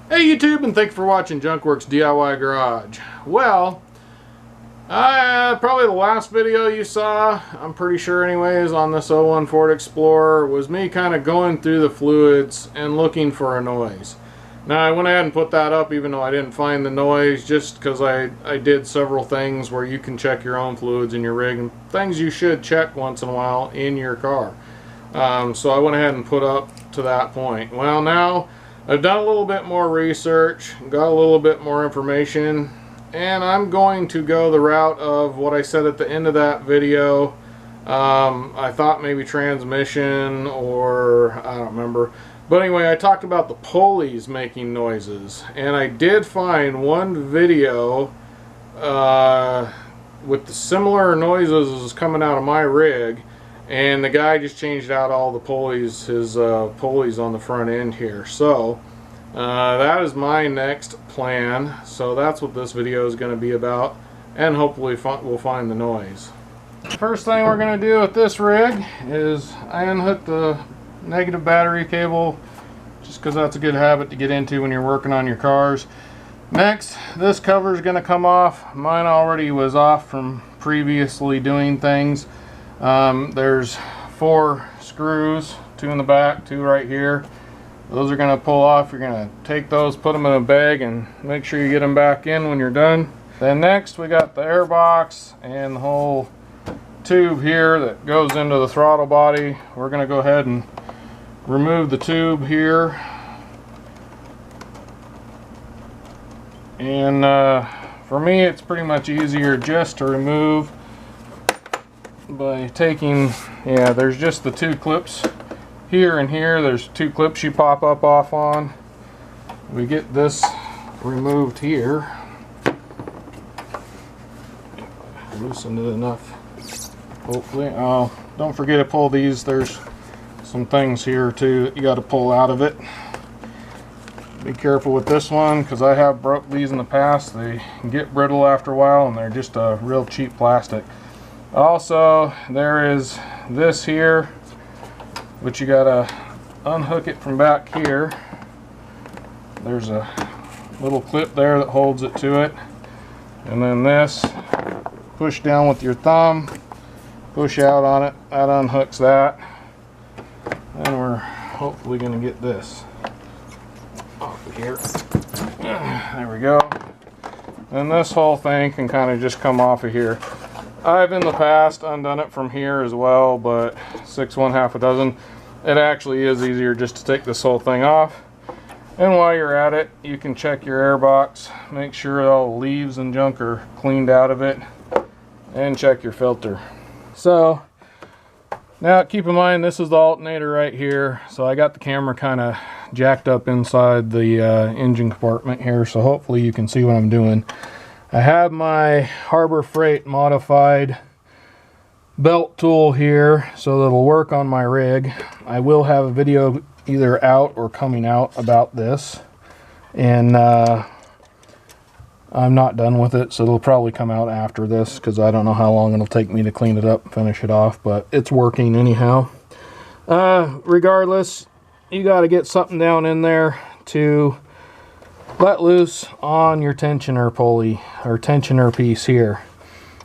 Hey YouTube, and thank you for watching Junkworks DIY Garage. Well, probably the last video you saw, I'm pretty sure anyways, on this '01 Ford Explorer was me kind of going through the fluids and looking for a noise. Now I went ahead and put that up even though I didn't find the noise, just because I did several things where you can check your own fluids in your rig and things you should check once in a while in your car. So I went ahead and put up to that point. Well, now I've done a little bit more research, got a little bit more information, and I'm going to go the route of what I said at the end of that video. I thought maybe transmission, or I don't remember. But anyway, I talked about the pulleys making noises, and I did find one video with the similar noises as coming out of my rig, and the guy just changed out all the pulleys, his pulleys on the front end here. So that is my next plan. So that's what this video is going to be about, and hopefully we'll find the noise. First thing we're going to do with this rig is I unhook the negative battery cable, just because that's a good habit to get into when you're working on your cars. Next, this cover is going to come off. Mine already was off from previously doing things. There's 4 screws, 2 in the back, 2 right here. Those are going to pull off. You're going to take those, put them in a bag, and make sure you get them back in when you're done. Then next we got the air box and the whole tube here that goes into the throttle body. We're going to go ahead and remove the tube here. And for me, it's pretty much easier just to remove by taking, there's just the 2 clips here and here. There's 2 clips you pop up off on. We get this removed here. Loosened it enough, hopefully. Oh, don't forget to pull these. There's some things here too that you got to pull out of it. Be careful with this one, because I have broke these in the past. They get brittle after a while, and they're just a real cheap plastic. Also, there is this here, which you gotta unhook it from back here. There's a little clip there that holds it to it, and then this, push down with your thumb, push out on it, that unhooks that, and we're hopefully gonna get this off of here. There we go. And this whole thing can kind of just come off of here. I've in the past undone it from here as well, but 6 1/2 dozen. It actually is easier just to take this whole thing off. And while you're at it, you can check your air box, make sure all the leaves and junk are cleaned out of it, and check your filter. So now keep in mind, this is the alternator right here. So I got the camera kind of jacked up inside the engine compartment here, so hopefully you can see what I'm doing. I have my Harbor Freight modified belt tool here, so that it'll work on my rig. I will have a video either out or coming out about this, and I'm not done with it, so it'll probably come out after this, because I don't know how long it'll take me to clean it up and finish it off, but it's working anyhow. Regardless, you got to get something down in there to let loose on your tensioner pulley or tensioner piece here,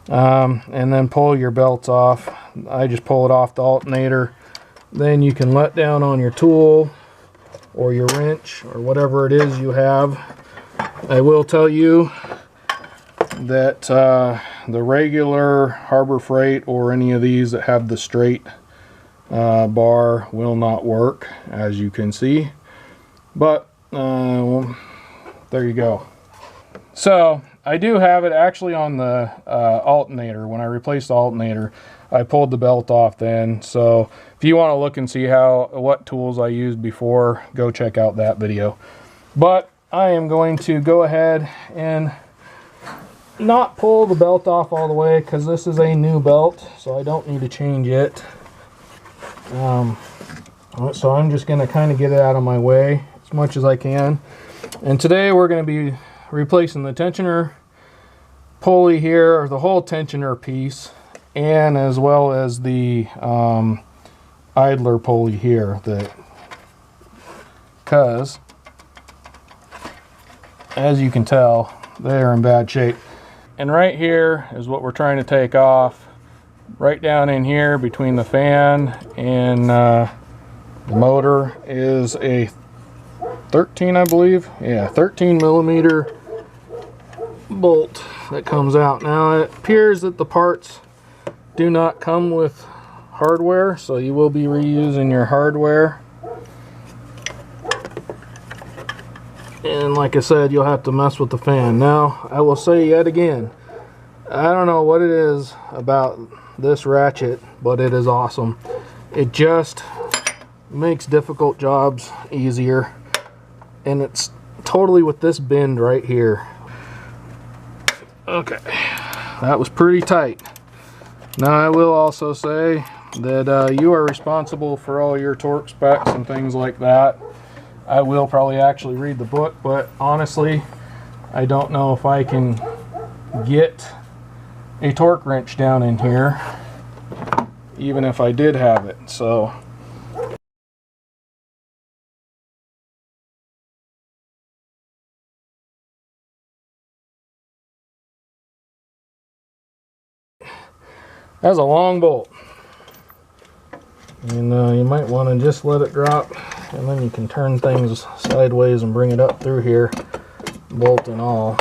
and then pull your belts off. I just pull it off the alternator. Then you can let down on your tool or your wrench or whatever it is you have. I will tell you that the regular Harbor Freight or any of these that have the straight bar will not work, as you can see, but well, there you go. So I do have it actually on the alternator. When I replaced the alternator, I pulled the belt off then. So if you want to look and see what tools I used before, go check out that video. But I am going to go ahead and not pull the belt off all the way, because this is a new belt, so I don't need to change it. So I'm just going to kind of get it out of my way as much as I can. And today we're going to be replacing the tensioner pulley here, or the whole tensioner piece, and as well as the idler pulley here, because as you can tell, they are in bad shape. And right here is what we're trying to take off. Right down in here between the fan and the motor is a 13, I believe. Yeah, 13 millimeter bolt that comes out. Now it appears that the parts do not come with hardware, so you will be reusing your hardware. And like I said, you'll have to mess with the fan. Now, I will say yet again, I don't know what it is about this ratchet, but it is awesome. It just makes difficult jobs easier. And it's totally with this bend right here. Okay, that was pretty tight. Now I will also say that you are responsible for all your torque specs and things like that. I will probably actually read the book, but honestly, I don't know if I can get a torque wrench down in here, even if I did have it. So that's a long bolt, and you might want to just let it drop, and then you can turn things sideways and bring it up through here, bolt and all.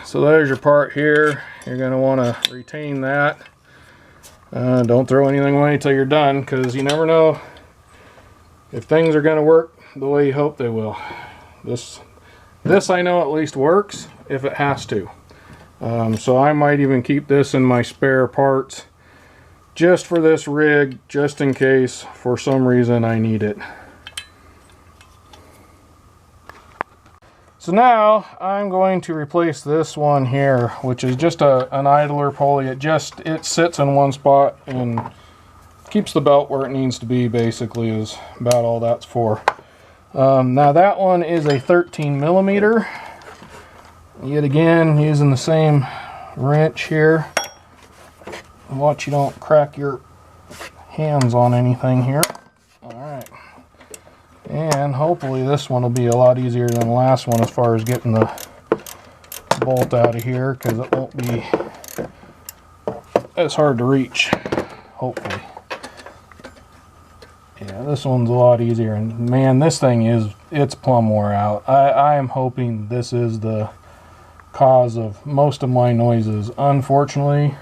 So there's your part here. You're going to want to retain that. Don't throw anything away until you're done, because you never know if things are going to work the way you hope they will. This I know at least works if it has to. So I might even keep this in my spare parts just for this rig, just in case for some reason I need it. So now I'm going to replace this one here, which is just an idler pulley. It sits in one spot and keeps the belt where it needs to be, basically, is about all that's for. Now that one is a 13 millimeter. Yet again, using the same wrench here. Watch you don't crack your hands on anything here. Alright. And hopefully this one will be a lot easier than the last one as far as getting the bolt out of here, because it won't be as hard to reach, hopefully. Yeah, this one's a lot easier, and man, this thing it's plumb wore out. I am hoping this is the cause of most of my noises. Unfortunately,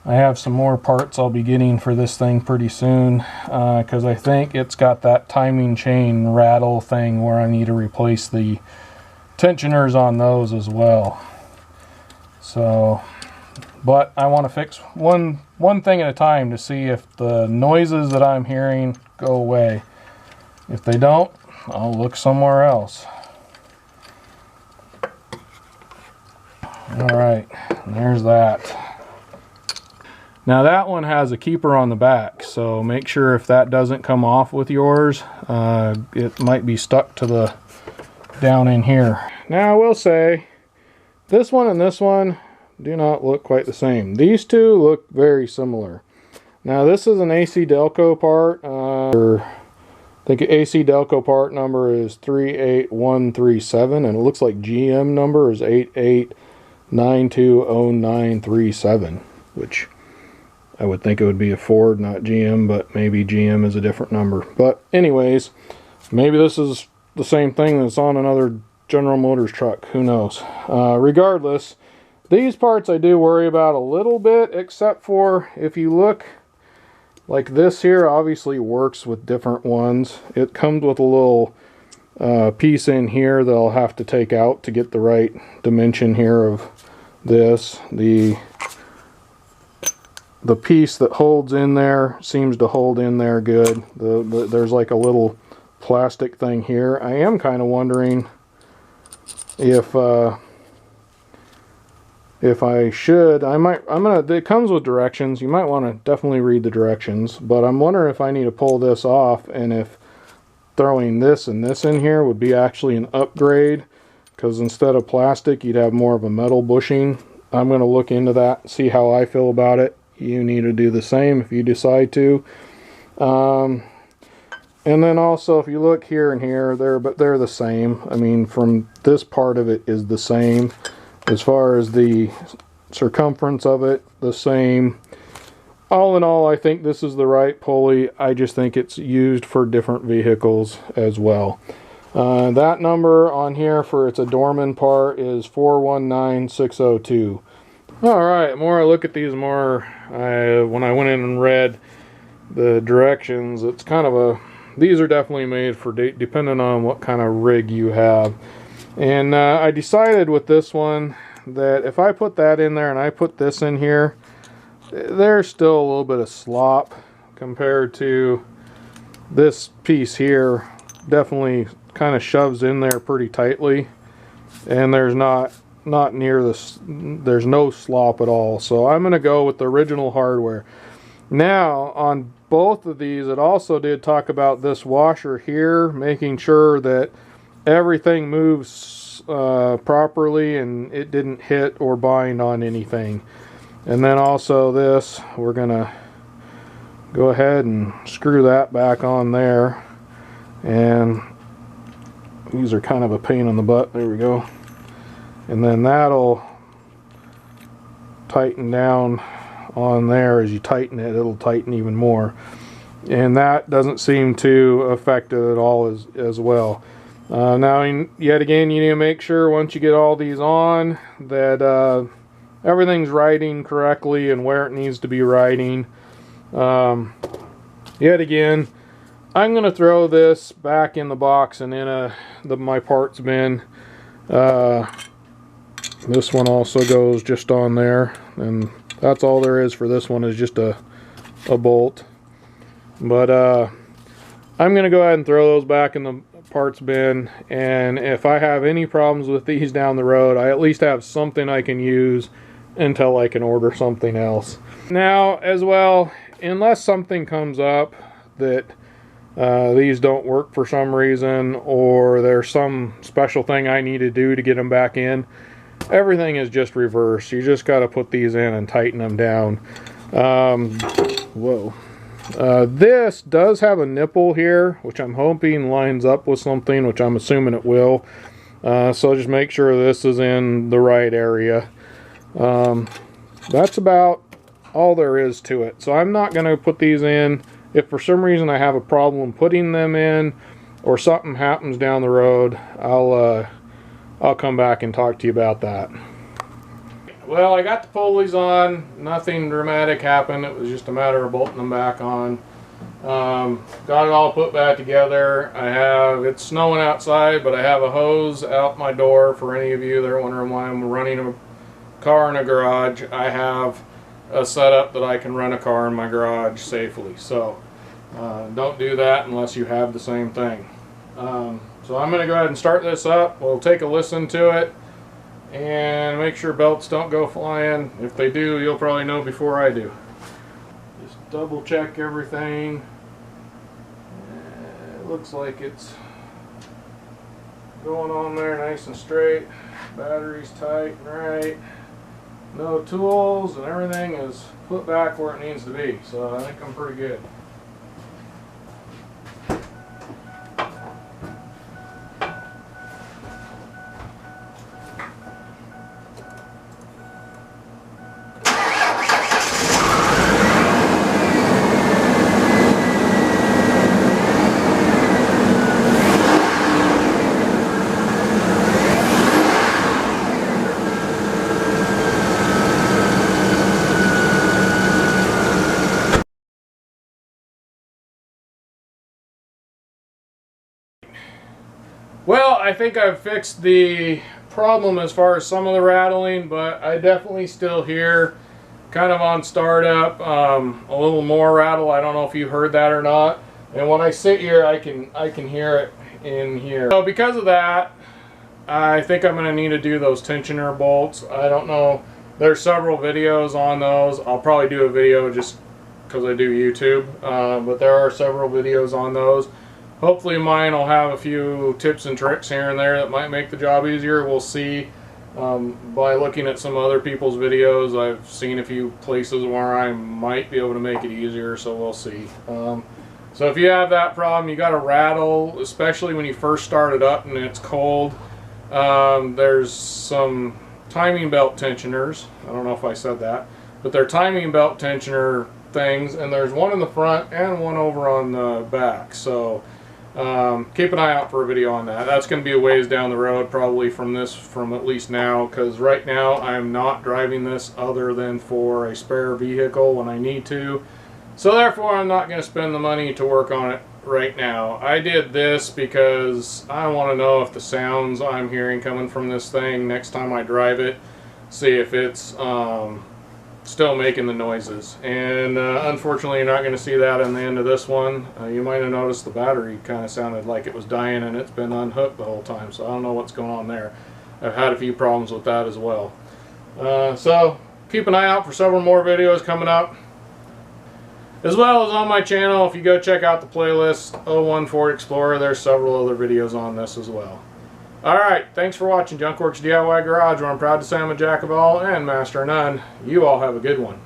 I have some more parts I'll be getting for this thing pretty soon, because I think it's got that timing chain rattle thing where I need to replace the tensioners on those as well. So, but I want to fix one thing at a time to see if the noises that I'm hearing go away. If they don't, I'll look somewhere else. Alright, there's that. Now that one has a keeper on the back, so make sure if that doesn't come off with yours, it might be stuck to the down in here. Now I will say, this one and this one do not look quite the same. These two look very similar. Now this is an AC Delco part. I think AC Delco part number is 38137, and it looks like GM number is 88920937, which I would think it would be a Ford, not GM, but maybe GM is a different number. But anyways, maybe this is the same thing that's on another General Motors truck. Who knows? Regardless, these parts I do worry about a little bit, except for if you look like this here, obviously works with different ones. It comes with a little piece in here that I'll have to take out to get the right dimension here of this. The piece that holds in there seems to hold in there good. There's like a little plastic thing here. I am kind of wondering if I should. It comes with directions. You might want to definitely read the directions, but I'm wondering if I need to pull this off, and if throwing this and this in here would be actually an upgrade, because instead of plastic you'd have more of a metal bushing. I'm going to look into that, see how I feel about it. You need to do the same if you decide to. And then also, if you look here and here, they're the same. I mean, from this part of it is the same. As far as the circumference of it, the same. All in all, I think this is the right pulley. I just think it's used for different vehicles as well. That number on here for its Dorman part is 419602. Alright, the more I look at these, when I went in and read the directions, it's kind of these are definitely made for depending on what kind of rig you have. And I decided with this one that if I put that in there and I put this in here, there's still a little bit of slop compared to this piece here. Definitely kind of shoves in there pretty tightly, and there's not near this, there's no slop at all. So I'm going to go with the original hardware. Now on both of these, it also did talk about this washer here, making sure that everything moves properly and it didn't hit or bind on anything. And then also this, we're gonna go ahead and screw that back on there. And these are kind of a pain in the butt. There we go. And then that'll tighten down on there. As you tighten it, it'll tighten even more. And that doesn't seem to affect it at all as well. Now, yet again, you need to make sure once you get all these on that everything's riding correctly and where it needs to be riding. Yet again, I'm going to throw this back in the box and in my parts bin. This one also goes just on there, and that's all there is for this one, is just a bolt. But I'm going to go ahead and throw those back in the parts bin, and if I have any problems with these down the road, I at least have something I can use until I can order something else. Now, as well, unless something comes up that these don't work for some reason, or there's some special thing I need to do to get them back in, everything is just reversed. You just got to put these in and tighten them down. Whoa. This does have a nipple here, which I'm hoping lines up with something, which I'm assuming it will. So just make sure this is in the right area. That's about all there is to it. So I'm not going to put these in. If for some reason I have a problem putting them in, or something happens down the road, I'll come back and talk to you about that. Well, I got the pulleys on. Nothing dramatic happened. It was just a matter of bolting them back on. Got it all put back together. It's snowing outside, but I have a hose out my door for any of you that are wondering why I'm running a car in a garage. I have a setup that I can run a car in my garage safely. So don't do that unless you have the same thing. So I'm going to go ahead and start this up. We'll take a listen to it and make sure belts don't go flying. If they do, you'll probably know before I do. Just double check everything. It looks like it's going on there nice and straight. Battery's tight and right. No tools, and everything is put back where it needs to be. So I think I'm pretty good. Well, I think I've fixed the problem as far as some of the rattling, but I definitely still hear, kind of on startup, a little more rattle. I don't know if you heard that or not. And when I sit here, I can hear it in here. So because of that, I think I'm going to need to do those tensioner bolts. I don't know. There's several videos on those. I'll probably do a video just because I do YouTube, but there are several videos on those. Hopefully mine will have a few tips and tricks here and there that might make the job easier. We'll see. By looking at some other people's videos, I've seen a few places where I might be able to make it easier, so we'll see. So if you have that problem, you got a rattle, especially when you first start it up and it's cold. There's some timing belt tensioners. I don't know if I said that, but they're timing belt tensioner things, and there's one in the front and one over on the back. So keep an eye out for a video on that. That's going to be a ways down the road, probably from at least now, because right now I'm not driving this other than for a spare vehicle when I need to. So therefore I'm not going to spend the money to work on it right now. I did this because I want to know if the sounds I'm hearing coming from this thing next time I drive it, see if it's still making the noises. And unfortunately you're not going to see that in the end of this one. You might have noticed the battery kind of sounded like it was dying, and it's been unhooked the whole time, so I don't know what's going on there. I've had a few problems with that as well. So keep an eye out for several more videos coming up, as well as on my channel. If you go check out the playlist 01 Ford Explorer, there's several other videos on this as well. Alright, thanks for watching Junk Works DIY Garage, where I'm proud to say I'm a jack of all and master of none. You all have a good one.